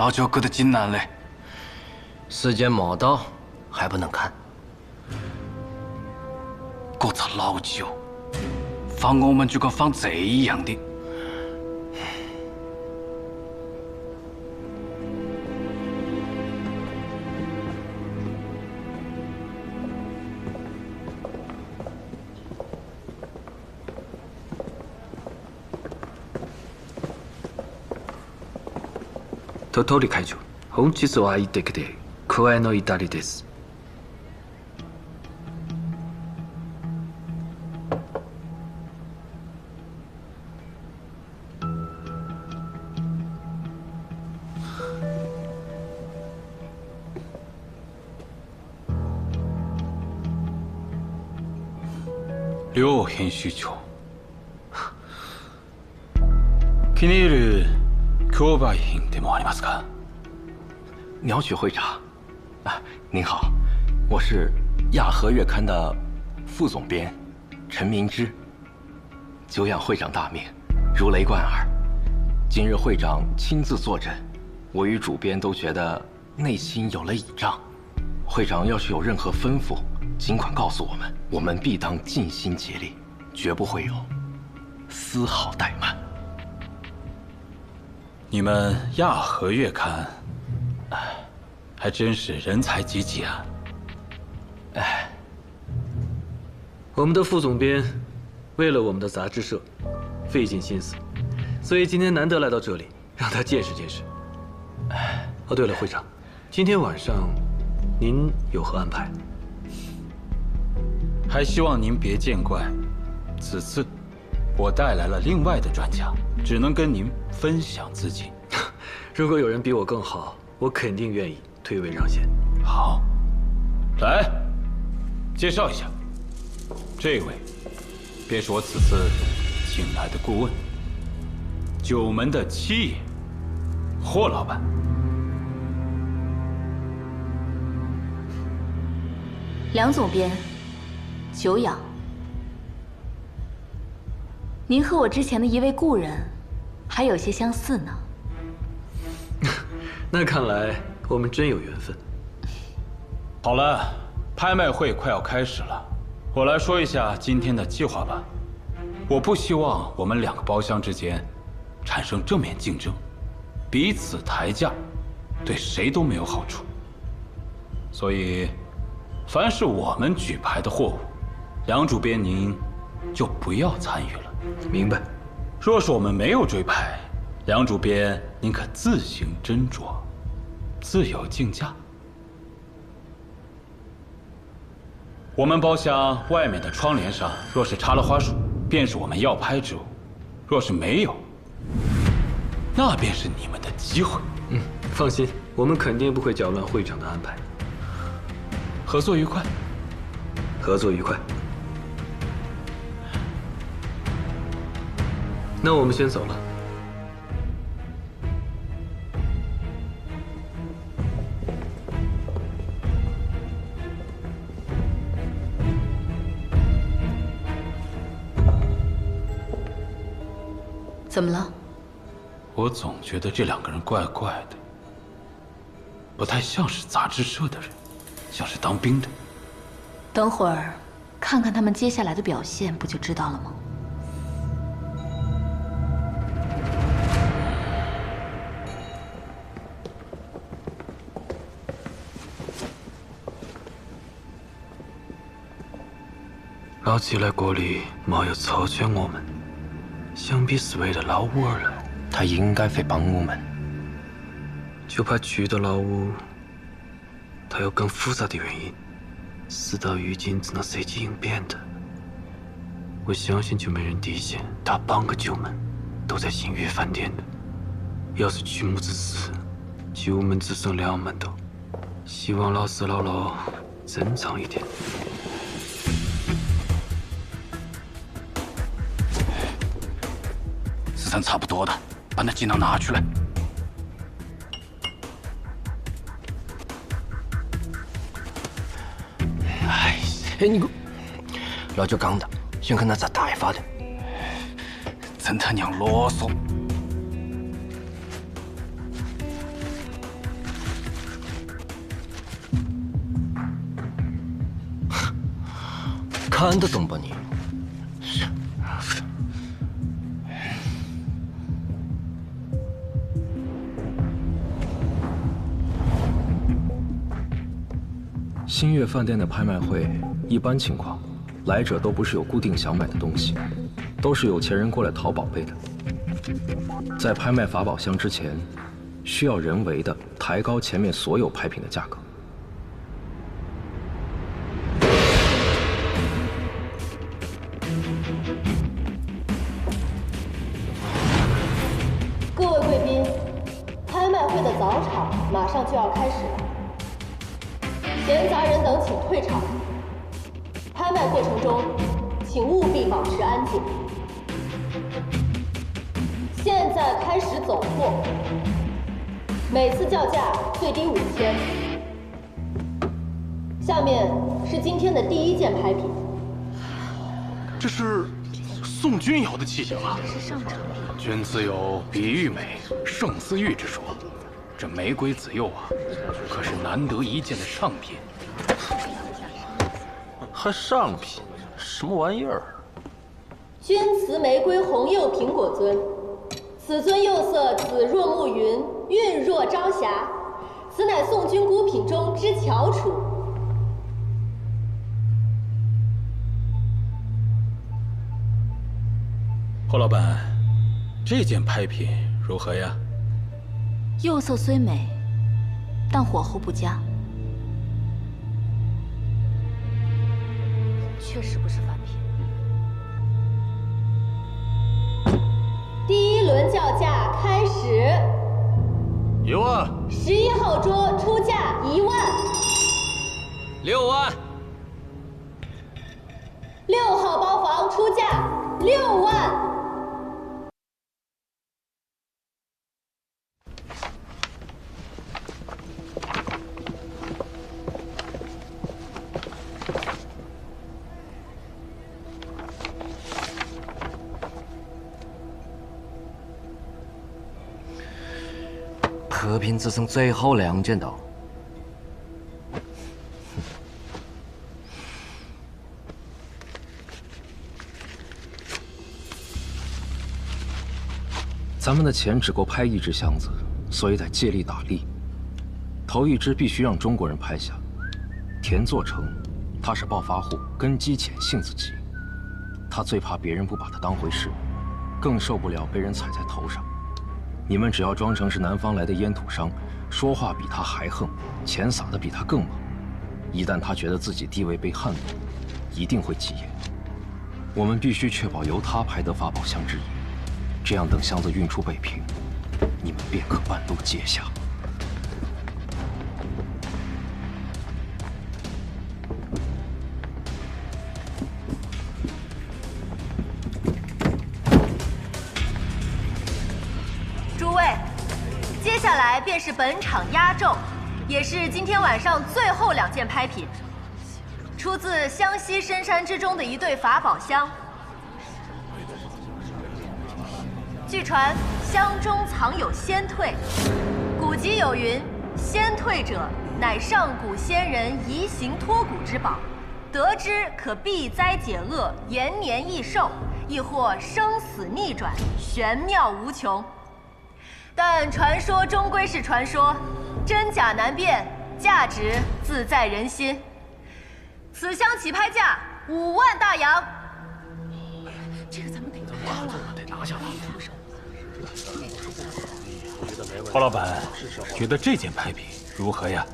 老舅觉得紧难嘞。时间没到，还不能看。这只老舅，放我们就跟放贼一样的。鳥取会長、本日は相手で加えの至りです。両編集長、気に入る競売品でもありますか？鸟取会长，您好，我是亚和月刊的副总编陈明之。久仰会长大名，如雷贯耳。今日会长亲自坐诊，我与主编都觉得内心有了倚仗。会长要是有任何吩咐，尽管告诉我们，我们必当尽心竭力，绝不会有丝毫怠慢。你们亚和月刊，还真是人才济济啊！我们的副总编为了我们的杂志社费尽心思，所以今天难得来到这里，让他见识见识。哦，对了，会长，今天晚上您有何安排？还希望您别见怪，此次我带来了另外的专家，只能跟您分享自己。如果有人比我更好，我肯定愿意退位让贤。好，来介绍一下，这位便是我此次请来的顾问，九门的七爷霍老板。梁总编，久仰。您和我之前的一位故人还有些相似呢。那看来我们真有缘分。好了，拍卖会快要开始了，我来说一下今天的计划吧。我不希望我们两个包厢之间产生正面竞争，彼此抬价，对谁都没有好处。所以，凡是我们举牌的货物，梁主编您就不要参与了。明白。若是我们没有追牌，梁主编您可自行斟酌，自由竞价。我们包厢外面的窗帘上若是插了花束，便是我们要拍之物；若是没有，那便是你们的机会。放心，我们肯定不会搅乱会长的安排。合作愉快。合作愉快。那我们先走了。怎么了？我总觉得这两个人怪怪的，不太像是杂志社的人，像是当兵的。等会儿看看他们接下来的表现，不就知道了吗？老季来国里没有成全我们，想必是为了老五而来。他应该会帮我们。就怕去到老五，他有更复杂的原因，事到如今只能随机应变的。我相信就没人提前他半个九门都在新月饭店的。要是曲目之时，九门只剩2门多，希望老师老老珍藏一点。时辰差不多的，把那锦囊拿出来。哎，你个老舅讲的，想看他咋大发的。真他娘啰嗦！看得懂吧你？星月饭店的拍卖会，一般情况，来者都不是有固定想买的东西，都是有钱人过来淘宝贝的。在拍卖法宝箱之前，需要人为的抬高前面所有拍品的价格。各位贵宾，拍卖会的早场马上就要开始了。闲杂人等请退场。拍卖过程中，请务必保持安静。现在开始走货，每次叫价最低5000。下面是今天的第一件拍品。这是宋君瑶的器型啊！君自有比玉美胜似玉之说，这玫瑰紫釉啊，可是难得一见的上品。还上品？什么玩意儿？钧瓷玫瑰红釉苹果尊，此尊釉色紫若暮云，韵若朝霞，此乃宋君孤品中之翘楚。霍老板，这件拍品如何呀？釉色虽美，但火候不佳，确实不是凡品。第一轮叫价开始。1万。11号桌出价1万。6万。6号包房出价6万。和平只剩最后2件了。咱们的钱只够拍1只箱子，所以得借力打力。头1只必须让中国人拍下。田作成，他是暴发户，根基浅，性子急。他最怕别人不把他当回事，更受不了被人踩在头上。你们只要装成是南方来的烟土商，说话比他还横，钱撒得比他更猛。一旦他觉得自己地位被撼动，一定会急眼。我们必须确保由他拍得法宝箱之一，这样等箱子运出北平，你们便可半路接下。诸位，接下来便是本场压轴，也是今天晚上最后2件拍品，出自湘西深山之中的一对法宝箱。据传箱中藏有仙退，古籍有云：仙退者，乃上古仙人移形脱骨之宝，得之可避灾解厄，延年益寿，亦或生死逆转，玄妙无穷。但传说终归是传说，真假难辨，价值自在人心。此箱起拍价5万大洋。这个咱们得拿下来。霍老板，觉得这件拍品如何呀？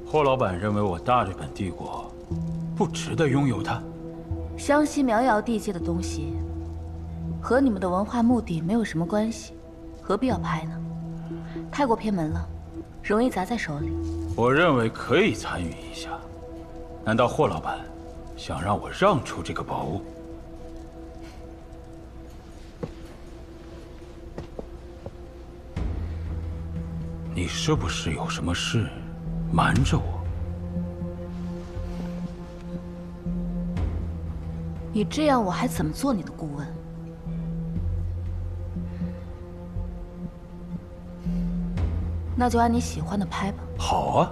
霍老板认为我大日本帝国不值得拥有它。湘西苗瑶地界的东西，和你们的文化目的没有什么关系，何必要拍呢？太过偏门了，容易砸在手里。我认为可以参与一下。难道霍老板想让我让出这个宝物？你是不是有什么事瞒着我？你这样，我还怎么做你的顾问？那就按你喜欢的拍吧。好啊。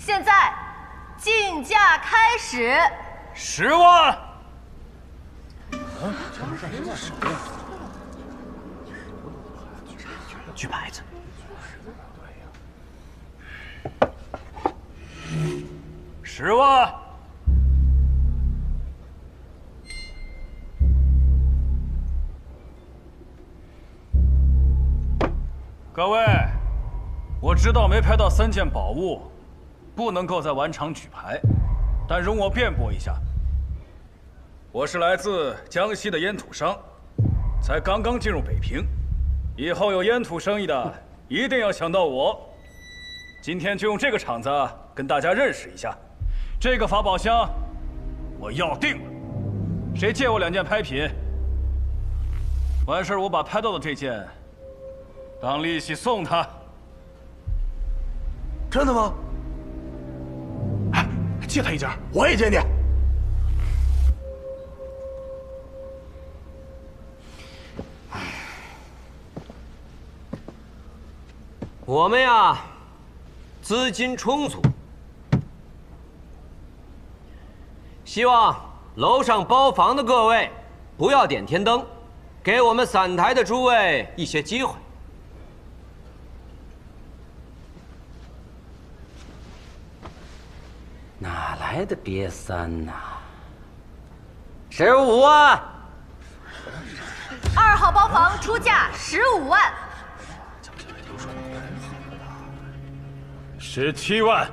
现在竞价开始。10万。举牌子。10万。各位，我知道没拍到3件宝物，不能够在晚场举牌，但容我辩驳一下。我是来自江西的烟土商，才刚刚进入北平，以后有烟土生意的一定要想到我。今天就用这个场子跟大家认识一下。这个法宝箱我要定了，谁借我2件拍品？完事儿我把拍到的这件当利息送他。真的吗？哎，借他1件，我也借你。我们呀，资金充足，希望楼上包房的各位不要点天灯，给我们散台的诸位一些机会。哪来的瘪三呐？15万。2号包房出价15万。17万。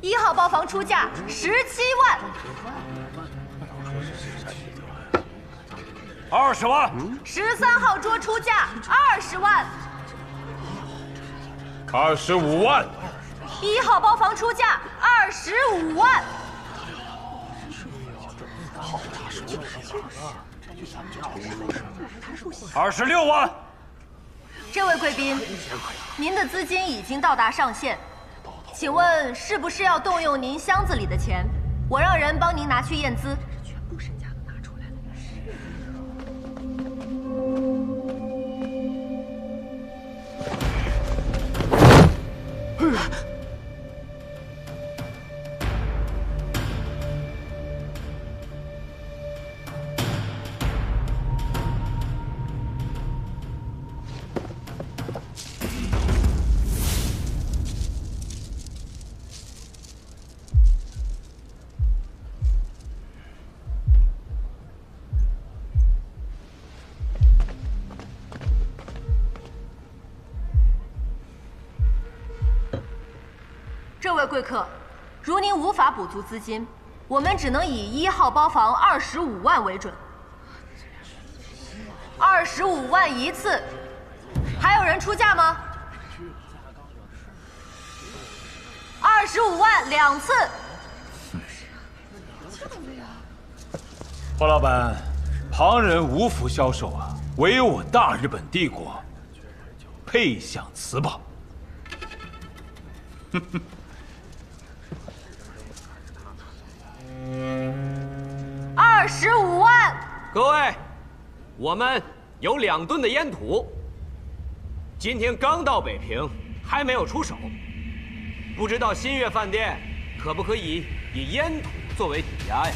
1号包房出价17万。20万。13号桌出价20万。25万。1号包房出价25万。26万。这位贵宾，您的资金已经到达上限，请问是不是要动用您箱子里的钱？我让人帮您拿去验资。这位贵客，如您无法补足资金，我们只能以1号包房25万为准。25万1次，还有人出价吗？25万2次。包老板，旁人无福消受啊，唯有我大日本帝国配享此宝。25万。各位，我们有2吨的烟土，今天刚到北平，还没有出手，不知道新月饭店可不可以以烟土作为抵押呀？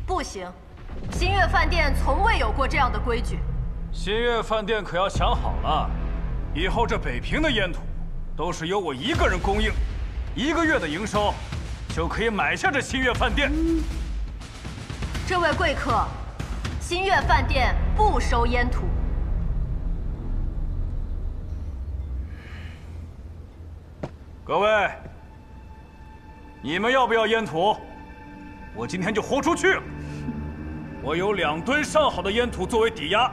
不行，新月饭店从未有过这样的规矩。新月饭店可要想好了，以后这北平的烟土都是由我一个人供应，1个月的营收就可以买下这新月饭店。这位贵客，新月饭店不收烟土。各位，你们要不要烟土？我今天就轰出去了。我有2吨上好的烟土作为抵押，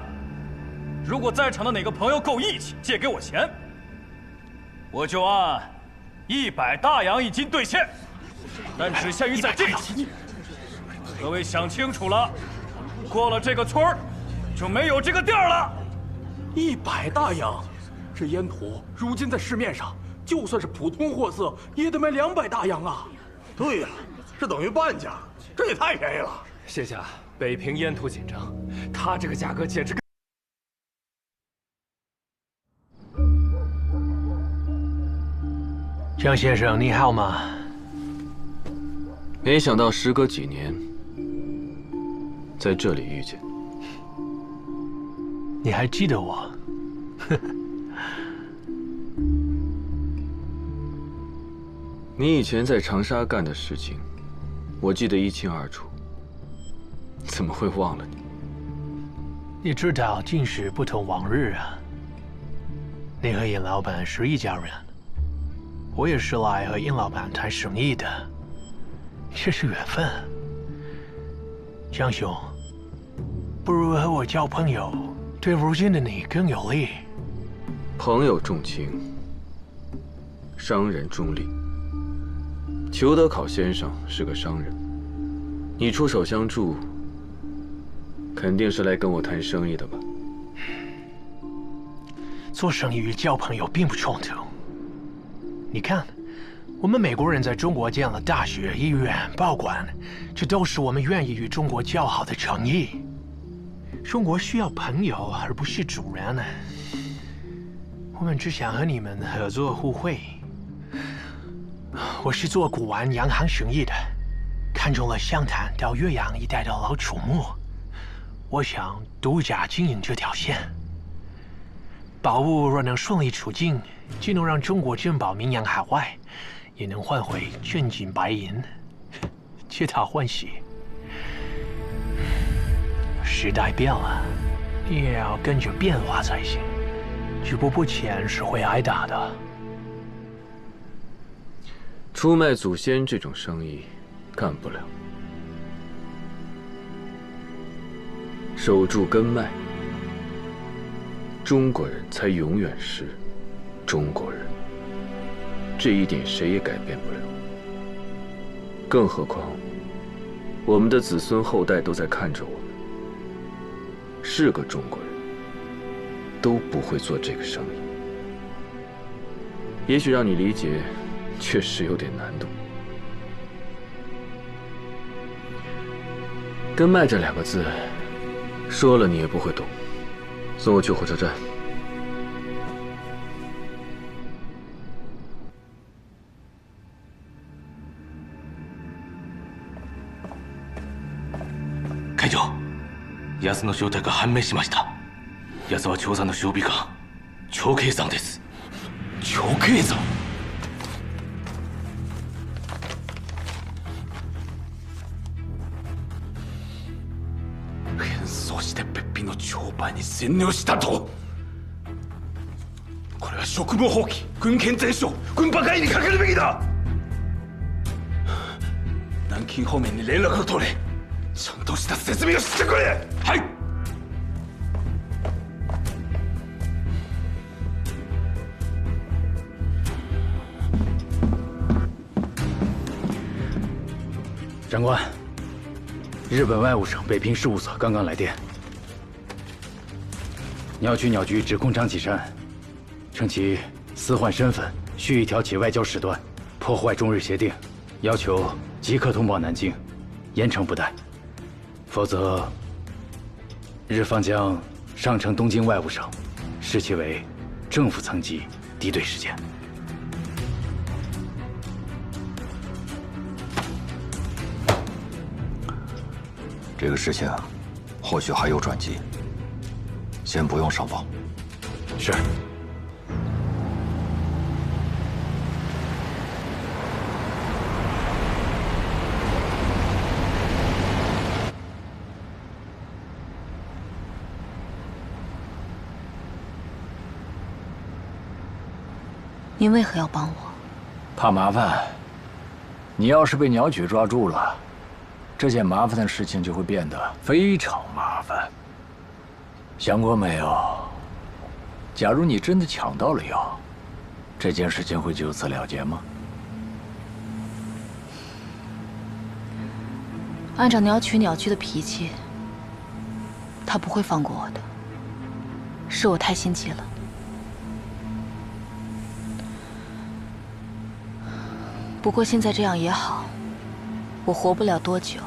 如果在场的哪个朋友够义气，借给我钱，我就按100大洋1斤兑现，但只限于在这期。各位想清楚了，过了这个村儿，就没有这个店了。100大洋，这烟土如今在市面上，就算是普通货色，也得卖200大洋啊！对呀，这等于半价，这也太便宜了。谢谢啊，北平烟土紧张，他这个价格简直跟……张先生，你好吗？没想到时隔几年，在这里遇见。你还记得我？你以前在长沙干的事情，我记得一清二楚。怎么会忘了你？你知道今时不同往日啊。你和尹老板是一家人，我也是来和尹老板谈生意的，这是缘分。江兄，不如和我交朋友，对如今的你更有利。朋友重情，商人重利。裘德考先生是个商人，你出手相助，肯定是来跟我谈生意的吧？做生意与交朋友并不冲突。你看，我们美国人在中国建了大学、医院、报馆，这都是我们愿意与中国交好的诚意。中国需要朋友，而不是主人。我们只想和你们合作互惠。我是做古玩洋行生意的，看中了湘潭到岳阳一带的老楚墓，我想独家经营这条线。宝物若能顺利出境，既能让中国珍宝名扬海外，也能换回真金白银，皆大欢喜。时代变了，你也要跟着变化才行。止步不前是会挨打的。出卖祖先这种生意，干不了。守住根脉，中国人才永远是中国人。这一点谁也改变不了。更何况，我们的子孙后代都在看着我们，是个中国人，都不会做这个生意。也许让你理解，确实有点难度。根脉这2个字，说了你也不会懂。送我去火车站。会長、奴の正体が判明しました。奴は長山の将棋官、長慶山です。長慶山？変装してべっぴの帳場に潜入したと。これは職務放棄、軍権全焼、軍馬会にかけるべきだ。南京方面に連絡を取れ。ちゃんとした説明をしてくれ。はい。长官，日本外务省北平事务所刚刚来电，鸟取鸟局指控张启山，称其私换身份，蓄意挑起外交事端，破坏中日协定，要求即刻通报南京，严惩不贷，否则日方将上呈东京外务省，视其为政府层级敌对事件。这个事情或许还有转机，先不用上报。是。您为何要帮我？怕麻烦。你要是被鸟取抓住了，这件麻烦的事情就会变得非常麻烦。想过没有？假如你真的抢到了药，这件事情会就此了结吗？按照鸟取鸟居的脾气，他不会放过我的。是我太心急了。不过现在这样也好，我活不了多久，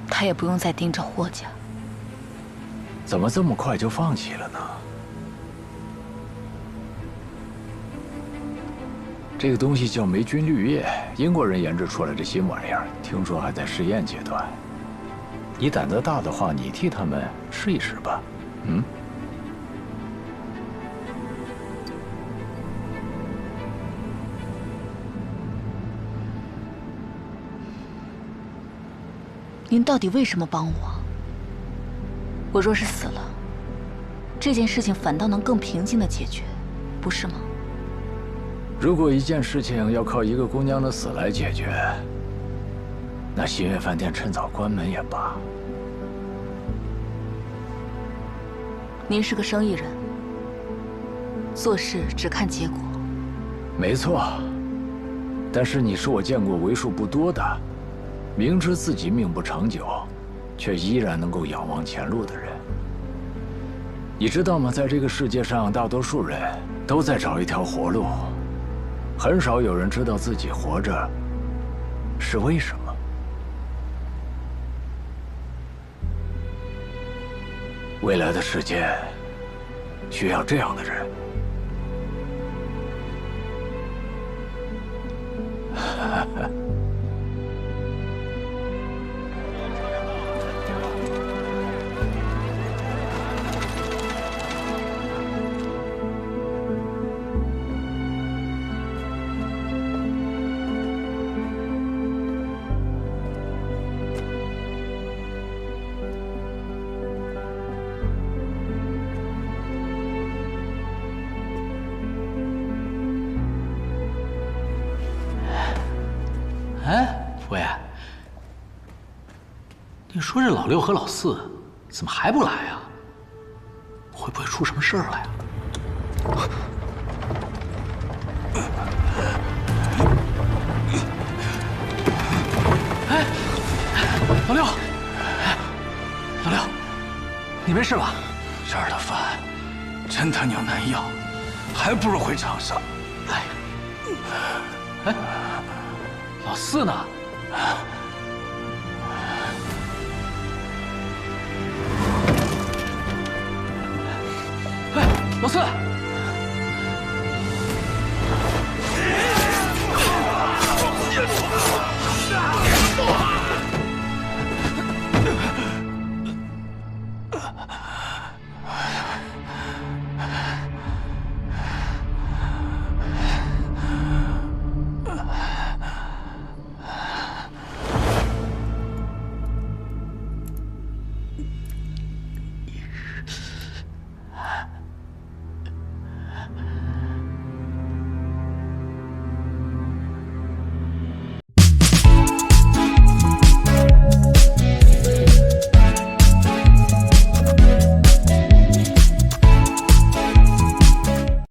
他也不用再盯着霍家。怎么这么快就放弃了呢？这个东西叫霉菌绿叶，英国人研制出来的新玩意儿，听说还在试验阶段。你胆子大的话，你替他们试一试吧。嗯。您到底为什么帮我？我若是死了，这件事情反倒能更平静的解决，不是吗？如果一件事情要靠一个姑娘的死来解决，那新月饭店趁早关门也罢。您是个生意人，做事只看结果。没错，但是你是我见过为数不多的明知自己命不长久，却依然能够仰望前路的人。你知道吗？在这个世界上，大多数人都在找一条活路，很少有人知道自己活着是为什么。未来的世界需要这样的人。哎，佛爷，你说这老六和老四怎么还不来呀？会不会出什么事儿了呀？哎，老六，老六，你没事吧？这儿的饭真他娘难要，还不如回长沙。哎，老四呢？哎，老四。